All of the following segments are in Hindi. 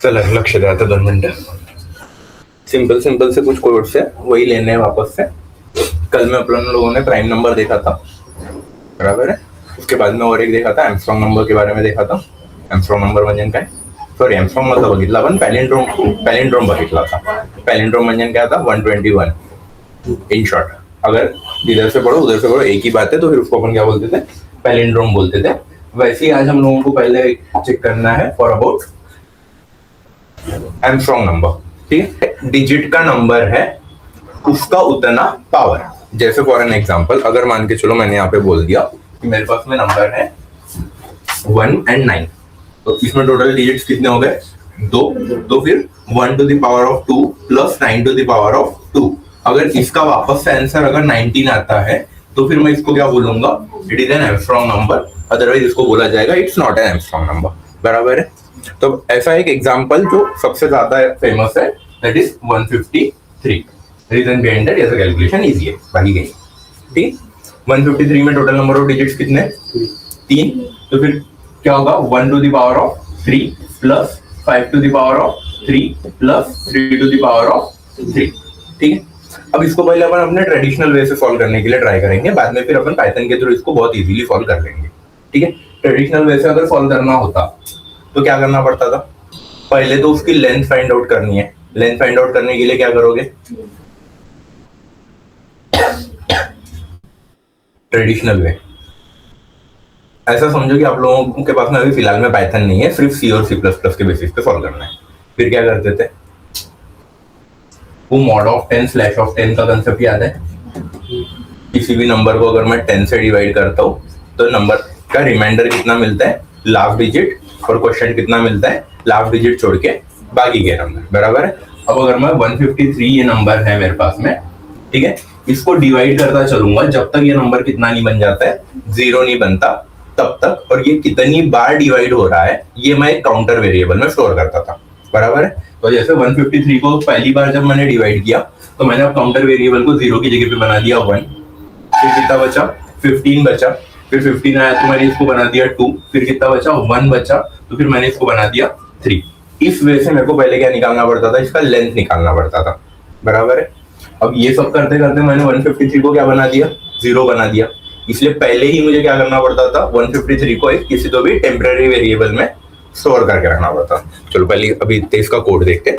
चल लक्ष्य दिया था 2 मिनट। सिंपल सिंपल से कुछ कोड्स है वही लेने हैं वापस से। कल में अपन लोगों ने प्राइम नंबर देखा था, बराबर है। उसके बाद में और एक देखा था, एम्स्ट्रॉन्ग नंबर के बारे में देखा था। एम्स्ट्रॉन्ग नंबर म्हणजे काय, सॉरी एम्स्ट्रॉन्ग मतलब बघितला आपण, पॅलिंड्रोम बघितला था। पॅलिंड्रोम म्हणजे क्या था, 121 इन शॉर्ट। अगर इधर से पढ़ो उधर से पढ़ो एक ही बात है, तो फिर उसको अपन क्या बोलते थे, पैलिंड्रोम बोलते थे। वैसे ही आज हम लोगों को पहले चेक करना है फॉर अबाउट एम्स्ट्रॉन्ग नंबर। ठीक है, डिजिट का नंबर है उसका उतना पावर। जैसे फॉर एन एग्जांपल, अगर मान के चलो मैंने यहाँ पे बोल दिया कि मेरे पास में नंबर है 1 और 9, तो इसमें टोटल डिजिट्स कितने हो गए, 2। तो फिर 1 to the power of 2 plus 9 to the power of 2। अगर इसका वापस से आंसर अगर 19 आता है तो फिर मैं इसको क्या बोलूंगा, it is an Armstrong number. Otherwise इसको बोला जाएगा it's not an Armstrong number, बराबर है। तो ऐसा एक एग्जांपल जो सबसे ज्यादा फेमस है, that is 153। Reason behind that, ऐसा कैलकुलेशन इजी है, बाकी कहीं ठीक। 153 में टोटल नंबर ऑफ डिजिट्स कितने, 3। तो फिर क्या होगा, 1 to the power of 3 plus 5 to the power of 3 plus 3 to the power of 3। ठीक है, अब इसको पहले अपन अपने ट्रेडिशनल वे से सॉल्व करने के लिए ट्राई करेंगे, बाद में फिर अपन पाइथन के थ्रू इसको बहुत इजीली सॉल्व कर लेंगे। ठीक है, ट्रेडिशनल वे से अगर सॉल्व करना होता तो क्या करना पड़ता था, पहले तो उसकी लेंथ फाइंड आउट करनी है। लेंथ फाइंड आउट करने के लिए क्या करोगे, ट्रेडिशनल वे। ऐसा समझो कि आप लोगों के पास में अभी फिलहाल में पाइथन नहीं है, सिर्फ सी और सी प्लस प्लस के बेसिस पे सॉल्व करना है। फिर क्या करते थे, वो मॉड ऑफ 10 स्लैश ऑफ 10 का कंसेप्ट याद है। किसी भी नंबर को अगर मैं 10 से डिवाइड करता हूँ तो नंबर का रिमाइंडर कितना मिलता है, लास्ट डिजिट, और क्वेश्चन कितना मिलता है, लास्ट डिजिट छोड़ के बाकी के नंबर, बराबर है। अब अगर मैं 153 ये नंबर है मेरे पास में, ठीक है, इसको डिवाइड करता चलूंगा जब तक ये नंबर कितना नहीं बन जाता है, 0 नहीं बनता तब तक। और ये कितनी बार डिवाइड हो रहा है ये मैं एक काउंटर वेरिएबल में स्टोर करता था, बराबर है। तो जैसे 153 को पहली बार जब मैंने डिवाइड किया तो मैंने अब काउंटर वेरिएबल को 0 की जगह पे बना दिया 1। फिर कितना बचा, 15 बचा। फिर 15 आया तो मैंने इसको बना दिया 2। फिर कितना बचा, 1 बचा, तो फिर मैंने इसको बना दिया 3। इस वे से मेरे को पहले क्या निकालना पड़ता था, इसका लेंथ निकालना पड़ता था, बराबर है। अब ये सब करते करते मैंने 153 को क्या बना दिया, 0 बना दिया। इसलिए पहले ही मुझे क्या करना पड़ता था, 153 को एक किसी तो भी टेम्पररी वेरिएबल में स्टोर करके रखना पड़ता। चलो पहले अभी इसका कोड देखते हैं।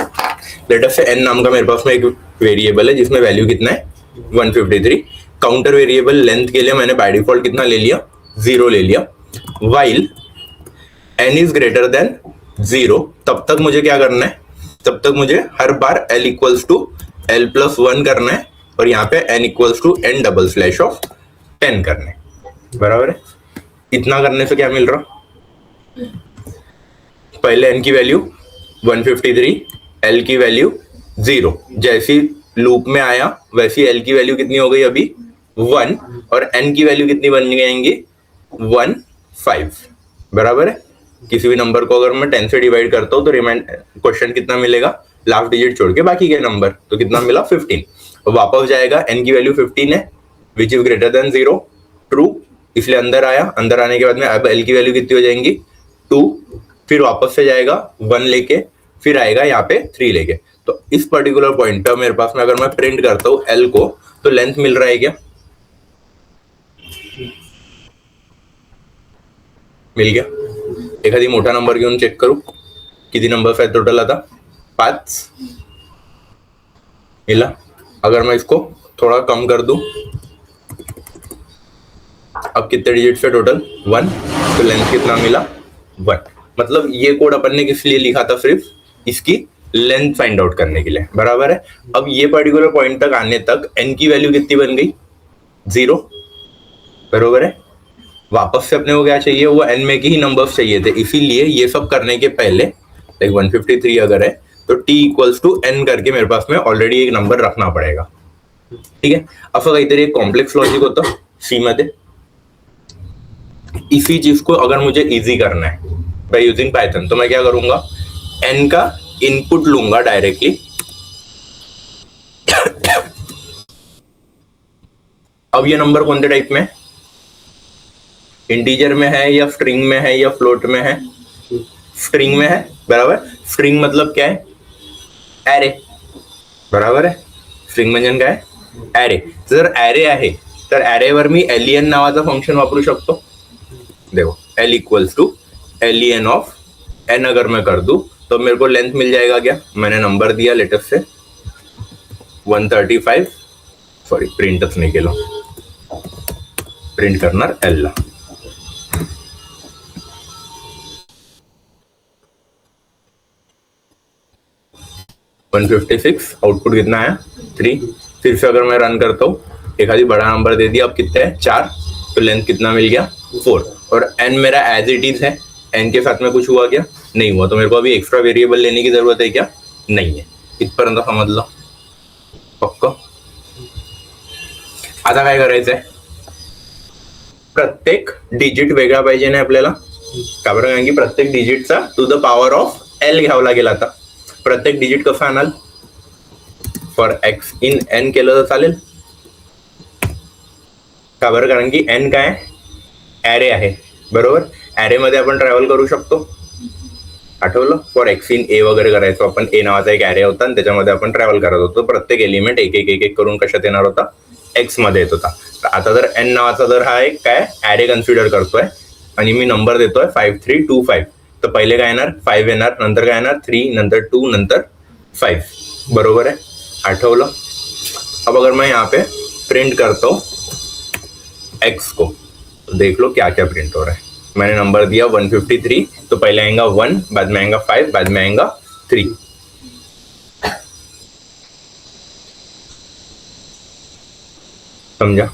लेट अस से n नाम का मेरे पास में एक वेरिएबल है जिसमें वैल्यू कितना है, 153। काउंटर वेरिएबल लेंथ के लिए मैंने बाय डिफॉल्ट कितना ले लिया, 0 ले लिया। While n is greater than 0, तब तक मुझे क्या करना है, तब तक मुझे हर बार l इक्वल्स टू l+1 करना है, और यहाँ पे n equals to n double slash of 10 करना है, बराबर है। इतना करने से क्या मिल रहा, पहले n की वैल्यू 153, l की वैल्यू 0। जैसी लूप में आया वैसी l की वैल्यू कितनी हो गई अभी 1, और n की वैल्यू कितनी बन जाएंगी 1 5, बराबर है। किसी भी नंबर को अगर मैं 10 से डिवाइड करता हूँ तो रिमाइंड क्वेश्चन कितना मिलेगा, लास्ट डिजिट छोड़ के बाकी के नंबर, तो कितना मिला 15। वापस जाएगा, n की वैल्यू 15 है which is greater than 0, true, इसलिए अंदर आया। अंदर आने के बाद में अब l की वैल्यू कितनी हो जाएंगी 2। फिर वापस से जाएगा 1 लेके, फिर आएगा यहाँ पे 3 लेके। तो इस पर्टिकुलर पॉइंट पे मेरे पास में अगर मैं प्रिंट करता हूँ l को, तो लेंथ मिल रहा है क्या, मिल गया। एखादी मोठा नंबर घेऊन चेक करू, किती नंबर आहेत टोटल, आता 5 मिला। अगर मैं इसको थोड़ा कम कर दूं, अब कितने डिजिट्स है टोटल 1, तो लेंथ कितना मिला 1। मतलब ये कोड अपन ने किस लिए लिखा था, सिर्फ इसकी लेंथ फाइंड आउट करने के लिए, बराबर है। अब ये पर्टिकुलर पॉइंट तक आने तक n की वैल्यू कितनी बन गई 0, बराबर है। वापस से अपने को क्या चाहिए, वो n में के ही नंबर्स चाहिए थे, इसीलिए ये सब करने के पहले लाइक 153 अगर है तो t इक्वल्स टू n करके मेरे पास में ऑलरेडी एक नंबर रखना पड़ेगा, ठीक है। असं काहीतरी एक कॉम्प्लेक्स लॉजिक होतं सी मध्ये। इसी चीज को अगर मुझे इजी करना है बाय यूजिंग पाइथन, तो मैं क्या करूंगा, n का इनपुट लूंगा डायरेक्टली। अब ये नंबर कौन से टाइप में, इंटीजर में है या स्ट्रिंग में है या फ्लोट में है, स्ट्रिंग में है, बराबर। स्ट्रिंग मतलब काय ॲरे, बरोबर आहे. स्ट्रिंग म्हणजे काय ॲरे. जर ॲरे आहे तर ॲरेवर मी एलियन नावाचं फंक्शन वापरू शकतो. देखो L equals to alien of N अगर मैं कर दूं तो मेरे को लेंथ मिल जाएगा क्या. मैंने नंबर दिया लेटेस्ट से 135. सॉरी प्रिंटच नाही केलं, प्रिंट करणार एल ला. वन 156 आउटपुट कितना है 3. फिर से अगर मैं रन करता हूँ, एक आधी बड़ा नंबर दे दिया, अब कितने है 4, तो लेंथ कितना मिल गया 4. और एन मेरा एज इट इज है, एन के साथ में कुछ हुआ क्या, नहीं हुआ. तो मेरे को अभी एक्स्ट्रा वेरिएबल लेने की जरूरत है क्या, नहीं है. इथपर्यंत समज लो पक्क. आता काय करायचंय, प्रत्येक डिजिट वेगळा पाहिजे ना आपल्याला. का बरं, कारण की प्रत्येक डिजिटचा to the power of L घ्यावं लागेल. आता प्रत्येक डिजिट कसं आणाल, फॉर एक्स इन एन केलं तर चालेल. का बरं, कारण की एन काय ॲरे आहे, बरोबर. ॲरे मध्ये आपण ट्रॅव्हल करू शकतो. आठवलं, फॉर एक्स इन ए वगैरे करायचो आपण. ए नावाचा एक ॲरे होता आणि त्याच्यामध्ये आपण ट्रॅव्हल करत होतो. प्रत्येक एलिमेंट एक एक एक एक करून कशात येणार होता, एक्स मध्ये येत होता. आता जर एन नावाचा जर हा एक काय ॲरे कन्सिडर करतोय आणि मी नंबर देतोय 5325, तर पहिले काय येणार 5 येणार, नंतर काय येणार 3, नंतर 2, नंतर 5, बरोबर आहे. आठवलं. अब अगर मैं यहाँ पे प्रिंट करता हूँ एक्स को, तो देख लो क्या क्या प्रिंट हो रहा है. मैंने नंबर दिया 153, तो पहले आएगा 1, बाद में आएगा 5, बाद में आएगा 3. समझा,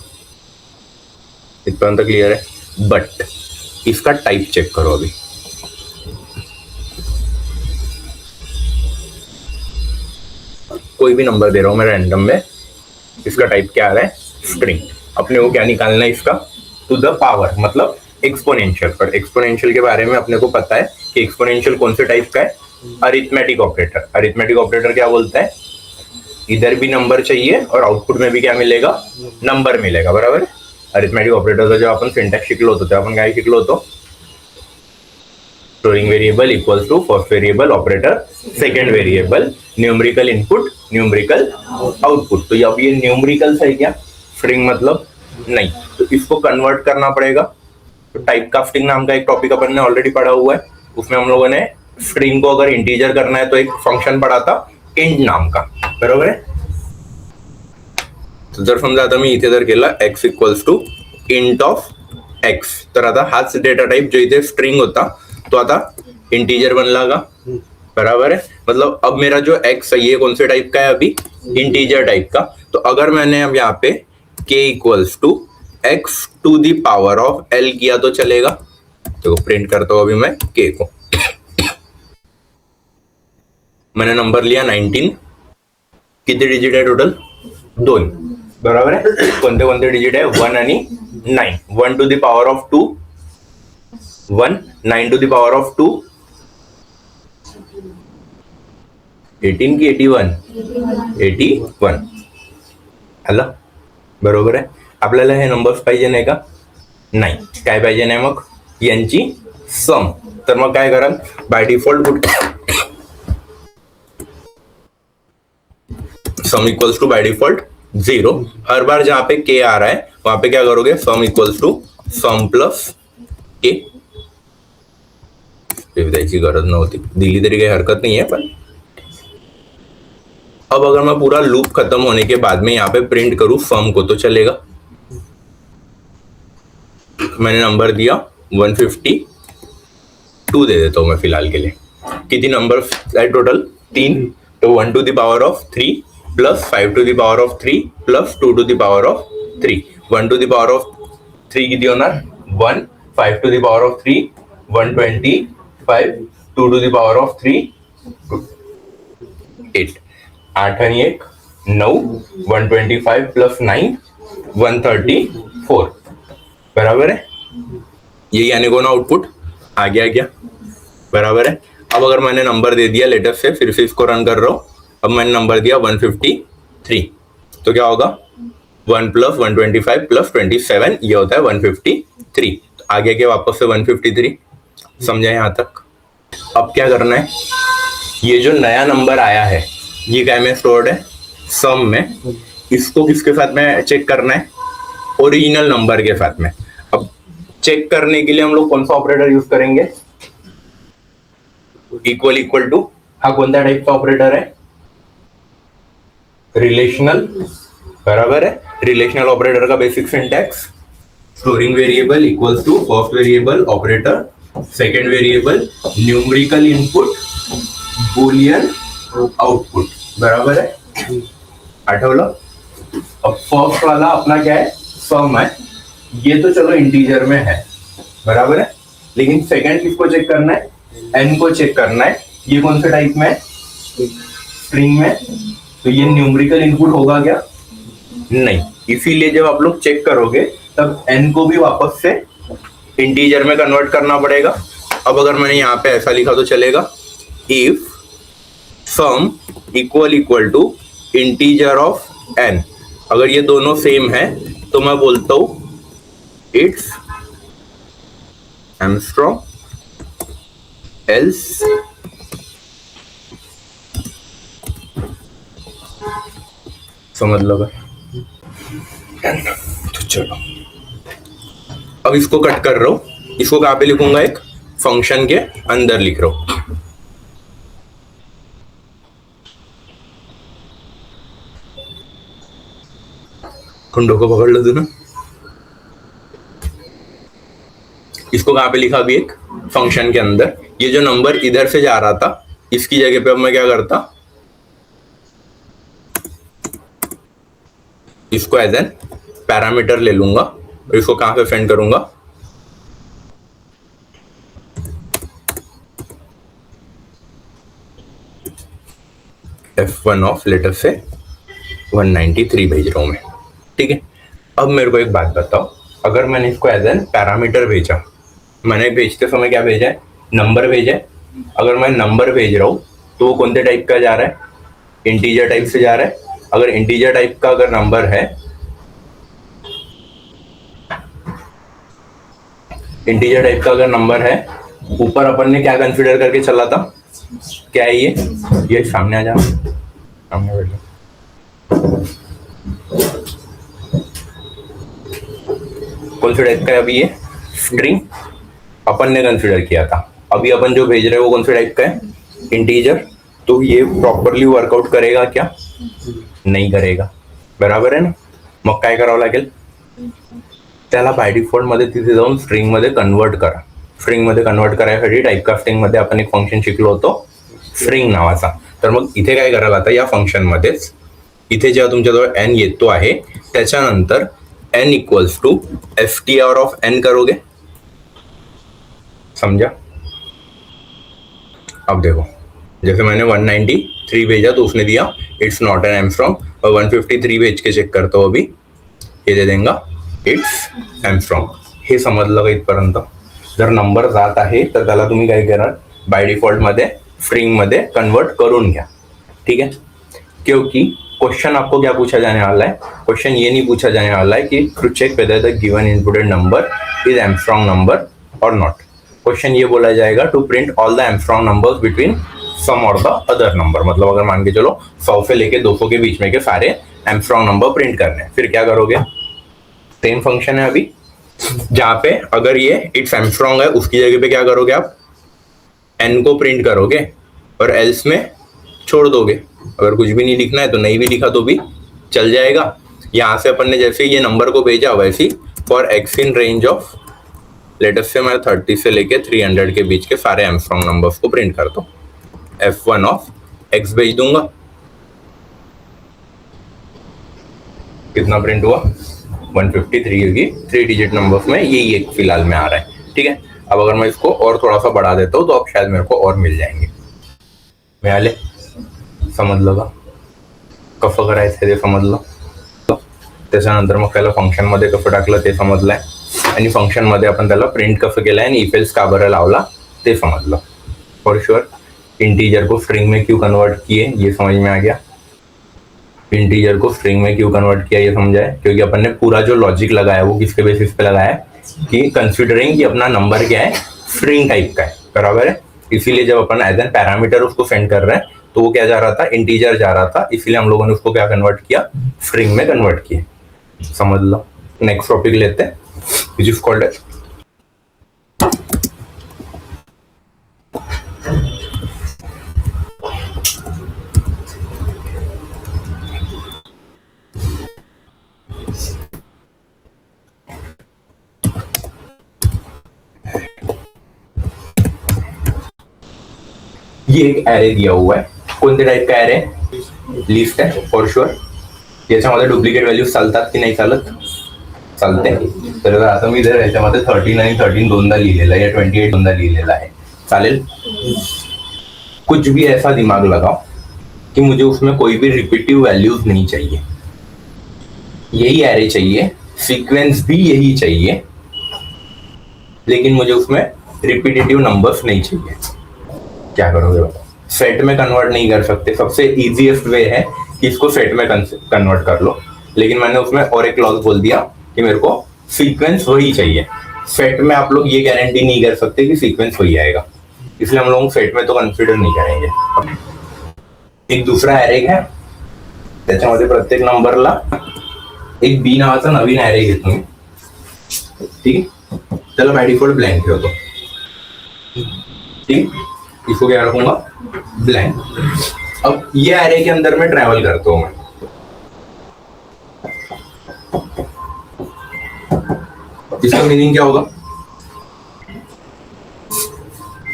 इतना क्लियर है. बट इसका टाइप चेक करो. अभी कोई भी नंबर दे रहा हूं मैं रैंडम में, इसका टाइप क्या आ रहा है, स्ट्रिंग. अपने को क्या निकालना है, इसका टू द पावर, मतलब एक्सपोनेंशियल. पर एक्सपोनेंशियल के बारे में अपने को पता है कि एक्सपोनेंशियल कौन से टाइप का है, अरिथमेटिक ऑपरेटर. अरिथमेटिक ऑपरेटर क्या बोलता है, इधर भी नंबर चाहिए और आउटपुट में भी क्या मिलेगा, नंबर मिलेगा, बरोबर. अरिथमेटिक ऑपरेटरचा जेव्हा आपण सिंटॅक्स शिकलो होतो तेव्हा आपण काय शिकलो होतो, storing variable equals to first variable operator second variable numerical input numerical output. तो अब ये न्यूमेरिकल है क्या, स्ट्रिंग मतलब नहीं, तो इसको कन्वर्ट करना पड़ेगा. तो टाइप कास्टिंग नाम का एक टॉपिक अपन ने ऑलरेडी पढ़ा हुआ है. उसमें हम लोगों ने स्ट्रिंग को अगर इंटीजर करना है तो एक फंक्शन पढ़ा था इंट नाम का, बरोबर आहे. तर जर समजा आता मी इथे जर केला X equals to int of X, तर आता हाच डेटा टाइप जो इथे स्ट्रिंग होता तो आता इंटीजर बनला का, बराबर है. मतलब अब मेरा जो एक्स है ये कौन से टाइप का है, अभी इंटीजर टाइप का. तो अगर मैंने अब यहाँ पे k equals to X to the power of L किया तो चलेगा. तो प्रिंट करता हूं अभी मैं k को. मैंने नंबर लिया 19. किती डिजिट आहे टोटल, 2, बरोबर आहे. कोणते कोणते डिजिट आहे, 1 आणि 9. 1 to the power of 2 1, 9 to the power of 2 18 की 81 81. हॅलो, बरोबर आहे. आपल्याला हे नंबर्स पाहिजे नाही का, नाही. काय पाहिजे नाही, मग यांची सम. तर मग काय कराल, by default sum equals to by default 0. हर बार जहां पे k आ रहा है वहां पे क्या करोगे, sum equals to sum plus k. द्यायची गरज नव्हती, दिली तरी काही हरकत नहीं है. पण अब अगर मैं पूरा लूप खत्म होने के बाद में यहाँ पे प्रिंट करूं सम को तो चलेगा. मैंने नंबर दिया 152 दे देता हूं मैं फिलहाल के लिए. कितनी नंबर है टोटल, 3. तो 1 to the power of 3 plus 5 to the power of 3 plus 2 to the power of 3. 1 to the power of 3 किती होणार 1, 5 to the power of 3 125, 2 to the power of 3 8. 8 आणि 1 9, 125 प्लस 9 134, बराबर है. यही आने को ना आउटपुट आ गया क्या, बराबर है. अब अगर मैंने नंबर दे दिया लेटेस्ट से, फिर से इसको रन कर रहा हूं. अब मैंने नंबर दिया 153, तो क्या होगा 1 प्लस 125 प्लस 27, ये होता है 153. तो आ गया क्या वापस से 153. समझा यहां तक. अब क्या करना है, ये जो नया नंबर आया है ये क्या में स्टोर्ड है, सम में। इसको किसके साथ में चेक करना है, ओरिजिनल नंबर के साथ में। अब चेक करने के लिए हम लोग कौन सा ऑपरेटर यूज करेंगे, इक्वल इक्वल टू। हा कोणत्या टाइपचा ऑपरेटर है, रिलेशनल, बराबर है। रिलेशनल ऑपरेटर का basic syntax, storing variable equals to first variable operator, second variable numerical input boolean output, बराबर है, आठवलं। अब फर्स्ट वाला अपना क्या है, सम है, ये तो चलो इंटीजर में है, बराबर है। लेकिन सेकंड किसको चेक करना है, एन को चेक करना है। ये कौन से टाइप में है, स्ट्रिंग में, तो ये न्यूमेरिकल इनपुट होगा क्या, नहीं। इसीलिए जब आप लोग चेक करोगे तब एन को भी वापस से इंटीजर में कन्वर्ट करना पड़ेगा। अब अगर मैंने यहाँ पे ऐसा लिखा तो चलेगा, if sum equal equal to integer of N, अगर ये दोनों सेम है तो मैं बोलता हूं इट्स एमस्ट्रॉन्ग, एल्स समझ लो भाई। तो चलो अब इसको कट कर रहा हूं, इसको कहां पे लिखूंगा, एक फंक्शन के अंदर लिख रहा हूं। कुंडों को पकड़ लो तू ना, इसको कहां पे लिखा, भी एक फंक्शन के अंदर। ये जो नंबर इधर से जा रहा था इसकी जगह पे अब मैं क्या करता, इसको एज एन पैरामीटर ले लूंगा और इसको कहां पे सेंड करूंगा, F1 ऑफ लेटर से 193 भेज रहा हूं मैं, ठीक है। अब मेरे को एक बात बताओ, अगर मैंने इसको एज एन पैरामीटर भेजा, मैंने भेजते समय क्या भेजा है, नंबर भेजा है। अगर मैं नंबर भेज रहा हूं तो वो कौन से टाइप का जा रहा है, इंटीजर टाइप से जा रहा है। अगर इंटीजर टाइप का अगर नंबर है, इंटीजर टाइप का अगर नंबर है, ऊपर अपन ने क्या कंसीडर करके चला था, क्या है ये सामने आ जा, सामने बैठ जा। कौन से टाइप का है अभी, ये स्ट्रिंग अपन ने कंसीडर किया था। अभी अपन जो भेज रहे हैं वो कौन से टाइप का है, इंटीजर। तो ये प्रॉपरली वर्कआउट करेगा क्या, नाही करेगा, बराबर आहे ना। मग काय करावं लागेल, त्याला बाय डिफॉल्ट मध्ये तिथे जाऊन स्ट्रिंग मध्ये कन्वर्ट करा। स्ट्रिंग मध्ये कन्वर्ट करायसाठी टाइपकास्टिंग मध्ये आपण एक फंक्शन शिकलो होतो स्ट्रिंग नावाचा। तर मग इथे काय कराल, आता या फंक्शन मध्येच इथे जेव्हा तुमच्याजवळ एन येतो आहे त्याच्यानंतर N equals to FTR of N करोगे, समझा। अब देखो, जैसे मैंने 193 भेजा तो उसने दिया इट्स नॉट एन एमस्ट्रॉन्ग, और 153 भेज के चेक करता हूं अभी, ये दे देगा इट्स एमस्ट्रॉन्ग। हे समजलं का इथपर्यंत। जर नंबर जात आहे तर त्याला तुम्ही काय करणार, बाय डिफॉल्ट मध्ये स्ट्रिंग मध्ये कन्वर्ट करून घ्या, ठीक है। क्योंकि क्वेश्चन आपको क्या पूछा जाने वाला है, क्वेश्चन ये नहीं पूछा जाने वाला है कि to check whether the given inputted number is Armstrong number और नॉट। क्वेश्चन ये बोला जाएगा to print all the Armstrong numbers between some और द अदर नंबर। मतलब अगर मान के चलो 100 से लेके 200 के बीच में के सारे एमस्ट्रॉन्ग नंबर प्रिंट करने हैं, फिर क्या करोगे, सेम फंक्शन है अभी, जहां पे अगर ये इट्स एमस्ट्रॉन्ग है उसकी जगह पे क्या करोगे आप, एन को प्रिंट करोगे और एल्स में छोड़ दोगे। अगर कुछ भी नहीं लिखना है तो नहीं भी लिखा तो भी चल जाएगा। यहाँ से अपन ने जैसे ये नंबर को भेजा वैसे for x in range of latest से मैं 30 से लेके 300 के बीच के सारे एमस्ट्रॉन्ग नंबर्स को प्रिंट करता हूँ, F1 ऑफ एक्स भेज दूंगा। कितना प्रिंट हुआ, 153, होगी 3 डिजिट नंबर्स में यही एक फिलहाल में आ रहा है, ठीक है। अब अगर मैं इसको और थोड़ा सा बढ़ा देता हूँ तो अब शायद मेरे को और मिल जाएंगे। मिळाले, समजलं का, कसं करायचं ते समजलं। त्याच्यानंतर मग त्याला फंक्शन मध्ये कसं टाकलं ते समजलंय, आणि फंक्शन मध्ये आपण त्याला प्रिंट कसं केलंय आणि इफ एल्स का बरं लावला ते समजलं। फॉर श्योर इंटीजर को स्ट्रिंग में क्यों कन्वर्ट किए ये समझ में आ गया। इंटीजर को स्ट्रिंग में क्यों कन्वर्ट किया ये समझा है, क्योंकि अपन ने पूरा जो लॉजिक लगाया वो किसके बेसिस पे लगाया है कि कंसीडरिंग कि अपना नंबर क्या है, स्ट्रिंग टाइप का है, बराबर है। इसीलिए जब अपन एज एन पैरामीटर उसको सेंड कर रहे हैं तो वो क्या जा रहा था, इंटीजर जा रहा था, इसीलिए हम लोगों ने उसको क्या कन्वर्ट किया, स्ट्रिंग में कन्वर्ट किया। समझ लो। नेक्स्ट टॉपिक लेते हैं विच इज कॉल्ड एज ये एक एरे दिया हुआ है, कोणत्या टाइप का एरे, लिस्ट आहे फॉर शुअर। याच्यामध्ये डुप्लिकेट व्हॅल्यूज चालतात की नाही चालत, चालते। तर आता मी जर याच्यामध्ये 13 आणि 13 दोनदा लिहिलेला आहे या 28 दोनदा लिहिलेला आहे, चालेल। कुछ भी ऐसा दिमाग लगाओ कि मुझे उसमें कोई भी रिपीटिव वैल्यूज नहीं चाहिए, यही एरे चाहिए, सीक्वेंस भी यही चाहिए, लेकिन मुझे उसमें रिपीटेटिव नंबर्स नहीं चाहिए। क्या करोगे बताओ? सेट में कन्वर्ट नहीं कर सकते, सबसे इजीएस्ट वे है कि इसको सेट में कन्वर्ट कर लो, लेकिन मैंने उसमें और एक क्लॉज बोल दिया कि मेरे को सीक्वेंस वही चाहिए। सेट में आप लोग ये गारंटी नहीं कर सकते कि सीक्वेंस वही आएगा, इसलिए हम लोग सेट में तो कंसिडर नहीं करेंगे। एक दूसरा एरे है, त्याच्यामध्ये प्रत्येक नंबरला एक बी नावाचा नवीन एरे घेतो मी, ठीक, त्याला बाय डिफॉल्ट ब्लँक ठेवतो, ठीक, इसको क्या रखूंगा, ब्लैंक। अब ये एरे के अंदर में ट्रैवल करता हूं मैं, इसका मीनिंग क्या होगा,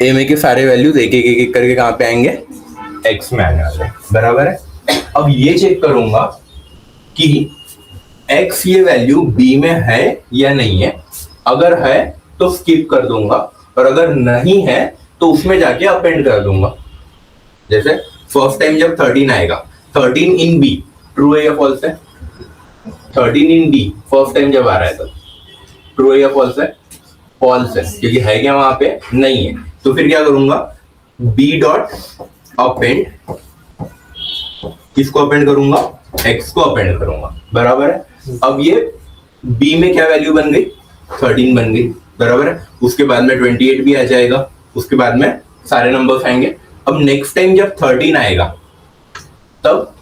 ए में के सारे वैल्यूज एक एक एक करके कहां पे आएंगे, एक्स में आने वाले, बराबर है। अब ये चेक करूंगा कि एक्स ये वैल्यू बी में है या नहीं है, अगर है तो स्किप कर दूंगा, और अगर नहीं है तो उसमें जाके अपेंड कर दूंगा। जैसे फर्स्ट टाइम जब 13 आएगा, 13 इन बी ट्रू है या फॉल्स है, 13 इन बी फर्स्ट टाइम जब आ रहा है तब ट्रू है या फॉल्स है, फॉल्स है, क्योंकि है क्या वहां पे, नहीं है। तो फिर क्या करूंगा, बी डॉट अपेंड, किसको अपेंड करूंगा, एक्स को अपेंड करूंगा, बराबर है। अब ये बी में क्या वैल्यू बन गई, 13 बन गई, बराबर है। उसके बाद में 28 भी आ जाएगा, उसके बाद में सारे नंबर्स आएंगे। अब नेक्स्ट टाइम जब 13 आएगा तब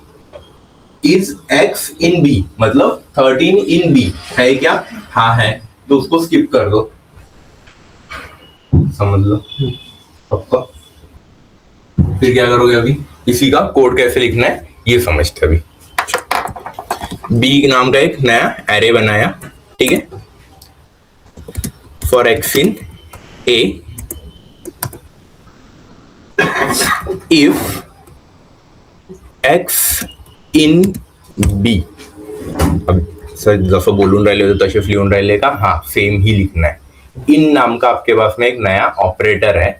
इज एक्स इन बी, मतलब 13 इन बी है क्या, हाँ है, तो उसको स्किप कर दो, समझ लो पक्का। फिर क्या करोगे, अभी इसी का कोड कैसे लिखना है ये समझते। अभी बी नाम का एक नया एरे बनाया, ठीक है, for x in A, if X in B. अब सर जसं बोलून राहिले होते तसेच लिहून राहिले का, हाँ सेम ही लिखना है। इन नाम का आपके पास में एक नया ऑपरेटर है,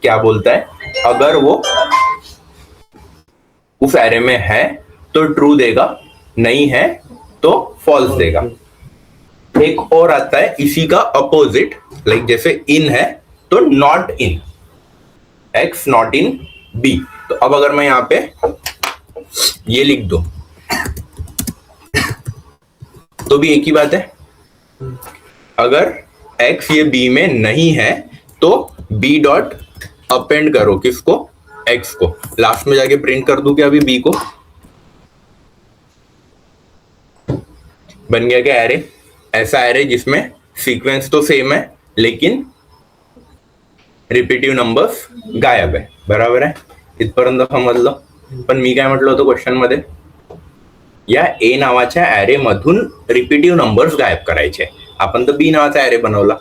क्या बोलता है, अगर वो उस एरे में है तो ट्रू देगा, नहीं है तो फॉल्स देगा। एक और आता है इसी का अपोजिट, लाइक जैसे इन है तो not in, X not in B. तो अब अगर मैं यहां पे ये लिख दूं तो भी एक ही बात है, अगर एक्स ये बी में नहीं है तो बी डॉट अपेंड करो, किसको, एक्स को। लास्ट में जाके प्रिंट कर दूं क्या अभी बी को, बन गया क्या एरे, ऐसा एरे जिसमें सीक्वेंस तो सेम है लेकिन रिपीटिव्ह नंबर्स गायब आहे, बराबर आहे। इथपर्यंत समजलं। पण मी काय म्हटलं होतं क्वेश्चन मध्ये, या ए नावाच्या ऍरे मधून रिपीटिव्ह नंबर्स गायब करायचे, आपण तर बी नावाचा ऍरे बनवला।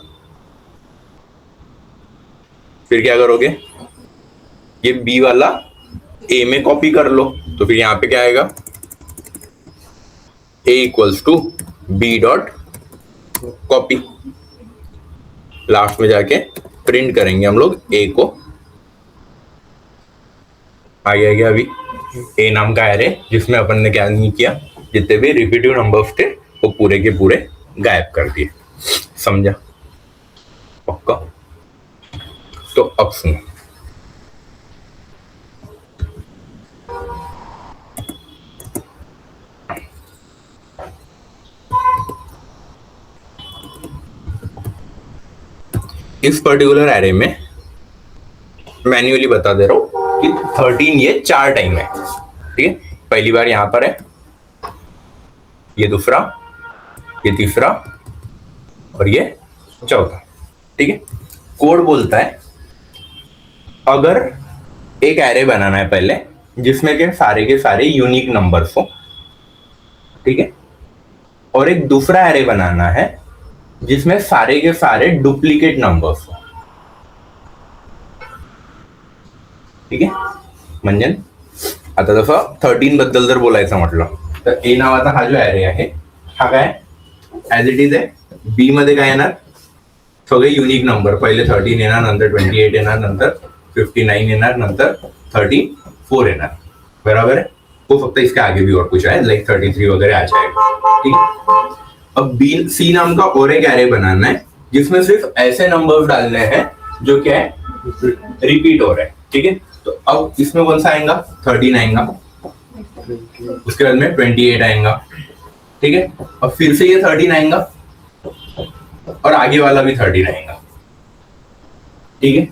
फिर क्या करोगे, ये बी वाला ए में कॉपी कर लो, तो फिर यहां पे क्या आएगा, A equals to B dot copy. Last में जाके प्रिंट करेंगे हम लोग ए को, आ गया अभी ए नाम का एरे जिसमें अपन ने क्या नहीं किया, जितने भी रिपीटिव नंबर्स थे वो पूरे के पूरे गायब कर दिए। समझा पक्का? तो अब सुनो, इस पर्टिकुलर एरे में मैन्युअली बता दे रहा हूँ कि 13 ये 4 टाइम है, ठीक है। पहली बार यहां पर है, ये दूसरा, ये तीसरा और ये चौथा, ठीक है। कोड बोलता है अगर एक एरे बनाना है पहले जिसमें के सारे यूनिक नंबर्स हो, ठीक है, और एक दूसरा एरे बनाना है जिसमें सारे के सारे डुप्लीकेट नंबर्स हो, ठीक आहे। म्हणजे आता जसं 13 बद्दल जर बोलायचं म्हटलं तर ए नावाचा हा जो ॲरे आहे हा काय ऍज इट इज आहे, बी मध्ये काय येणार सगळे युनिक नंबर, पहिले 13 येणार, नंतर 28 येणार, नंतर 59 येणार, नंतर 34 येणार, बराबर है। वो फक्त इसके आगे भी और कुछ है लाइक 33 वगैरह आ जाएगा, ठीक है। अब बी सी नाम का और एक एरे बनाना है जिसमें सिर्फ ऐसे नंबर्स डालने हैं जो क्या है रिपीट हो रहे हैं, ठीक है। तो अब इसमें कौन सा आएगा 13 आएगा, उसके बाद में 28 आएगा, ठीक है। और फिर से ये 13 आएगा और आगे वाला भी 13 आएगा, ठीक है।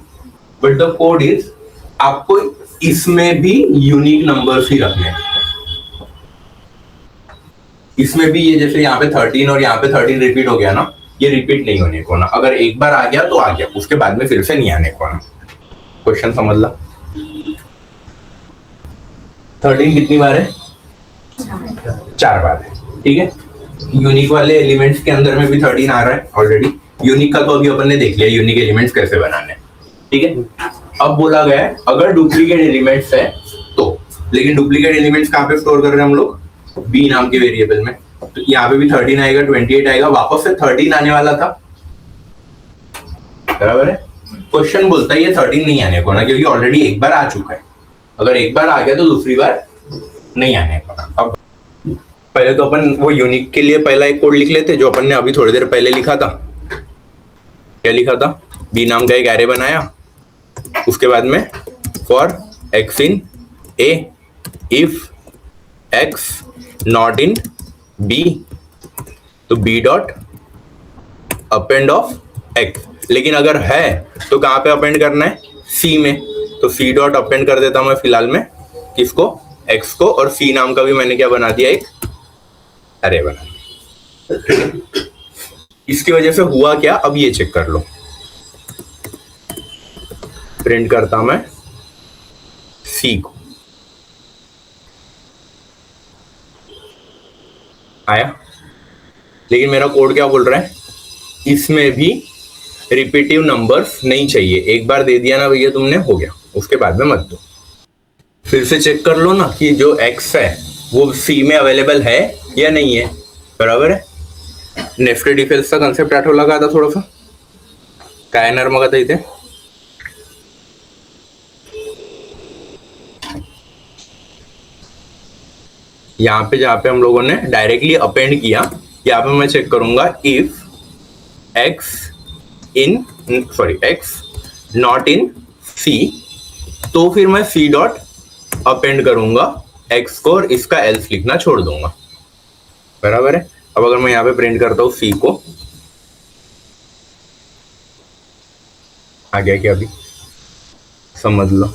बट द कोड इज आपको इसमें भी यूनिक नंबर्स ही रखने हैं। इसमें भी ये जैसे यहाँ पे 13 और यहाँ पे 13 रिपीट हो गया ना, ये रिपीट नहीं होने को ना, अगर एक बार आ गया तो आ गया, उसके बाद में फिर से नहीं आने को ना। क्वेश्चन समझ ला। 13 कितनी बार है 4 बार है, ठीक है। यूनिक वाले एलिमेंट्स के अंदर में भी 13 आ रहा है ऑलरेडी, यूनिक का तो अभी अपन ने देख लिया यूनिक एलिमेंट्स कैसे बनाने, ठीक है। अब बोला गया है अगर डुप्लीकेट एलिमेंट्स है तो, लेकिन डुप्लीकेट एलिमेंट्स कहाँ पे स्टोर कर रहे हैं हम लोग बी नाम के वेरिएबल में, तो यहाँ पे भी 13 आएगा, 28 आएगा, वापस से 13 आने वाला था, बराबर है। क्वेश्चन बोलता है ये 13 नहीं आने को ना, क्योंकि ऑलरेडी एक बार आ चुका है, अगर एक बार आ गया तो दूसरी बार नहीं आने को ना। अब पहले तो अपन वो यूनिक के लिए पहला एक कोड लिख लेते जो अपन ने अभी थोड़ी देर पहले लिखा था। क्या लिखा था, बी नाम का एक एरे बनाया, उसके बाद में for x in A if x not in B, तो B dot append of x, लेकिन अगर है तो कहां पे अपेंड करना है सी में, तो सी डॉट अपेंड कर देता हूं मैं फिलहाल में किसको एक्स को, और सी नाम का भी मैंने क्या बना दिया एक अरे बना दिया। इसकी वजह से हुआ क्या अब ये चेक कर लो, प्रिंट करता मैं सी को, आया, लेकिन मेरा कोड क्या बोल रहा है इसमें भी रिपीटिव नंबर्स नहीं चाहिए, एक बार दे दिया ना भैया तुमने हो गया, उसके बाद में मत दो। फिर से चेक कर लो ना कि जो एक्स है वो सी में अवेलेबल है या नहीं है, बराबर है। नेस्टेड इफ एल्सचा कन्सेप्ट आठवला का आता थोडासा, काय येणार मग आता इथे यहाँ पे जहाँ पे हम लोगों ने डायरेक्टली अपेंड किया, यहाँ पे मैं चेक करूंगा इफ एक्स नॉट इन सी, तो फिर मैं सी डॉट अपेंड करूंगा एक्स को और इसका एल्स लिखना छोड़ दूंगा, बराबर है। अब अगर मैं यहाँ पे प्रिंट करता हूँ सी को, आ गया क्या अभी समझ लो।